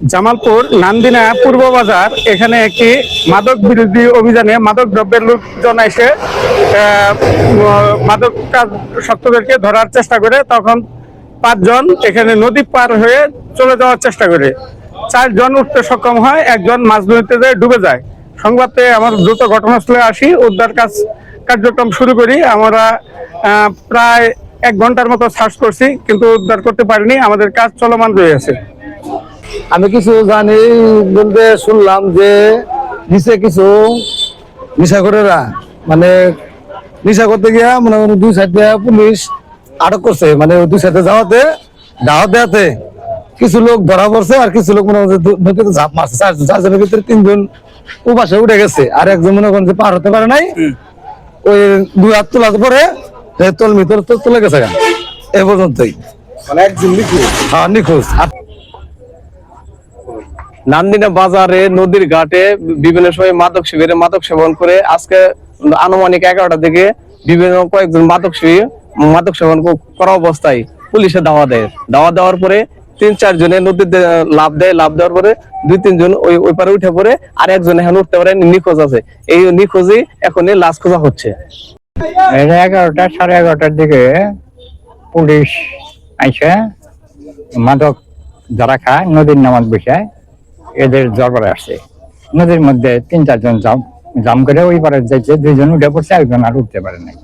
জামালপুর নান্দিনা পূর্ব বাজার, এখানে একটি মাদক বিরোধী অভিযানে মাদক দ্রব্যের লোকজন এসে মাদকাসক্তদেরকে ধরার চেষ্টা করে। তখন 5 জন এখানে নদী পার হয়ে চলে যাওয়ার চেষ্টা করে। 4 জন উঠতে সক্ষম হয়, 1 জন মাছ ধরতে যেয়ে ডুবে যায়। সংবাদ পেয়ে আমরা দ্রুত ঘটনাস্থলে আসি, উদ্ধার কার্যক্রম শুরু করি। আমরা প্রায় 1 ঘন্টার মতো সার্চ করছি, কিন্তু উদ্ধার করতে পারিনি। আমাদের কাজ চলমান রয়েছে। আমি কিছু জানি বলতে শুনলাম যে নিচে কিছু নেশাখোরেরা মানে নেশা করতে গিয়া মনে হয় 2 সাইড দিয়ে পুলিশ আটক করছে, মানে 2 সাইডে যাওয়াতে দাওয়াত দেওয়াতে কিছু লোক ধরা পড়ছে, আর কিছু লোক মনে হচ্ছে নদীতে ঝাঁপ মারছে। 4 জনের ভিতরে 3 জন উপাসে উঠে গেছে, আর একজন মনে করেন যে পার হতে পারে নাই। ওই 2 হাত তোলার পরে তোল ভিতরে তুলে গেছে এ পর্যন্তই, মানে একজন নিখোঁজ। হ্যাঁ, নিখোঁজ। নান্দিনা বাজারে নদীর ঘাটে বিভিন্ন সময় মাদক শিবিরে মাদক সেবন করে আজকে আনুমানিক 11টার দিকে বিভিন্ন কয়েকজন মাদক সেবন করা অবস্থায় পুলিশে দাওয়া দেওয়ার পরে 3-4 জনের নদীতে লাভ দেওয়ার পরে 2-3 জন ওই পারে উঠে পড়ে, আর একজন এখন উঠতে পারে, নিখোঁজ আছে। এই নিখোঁজই এখন লাশ খোঁজা হচ্ছে। 11টা 11:30টার দিকে পুলিশ আইসে মাদক যারা খায় নদীর নামাজ বসায় এদের জড়পড়ে আসছে। নদীর মধ্যে 3-4 জন জাম করে ওই পারে যাইছে, 2 জন উঠে পড়ছে, 1 জন আর উঠতে পারে নাই।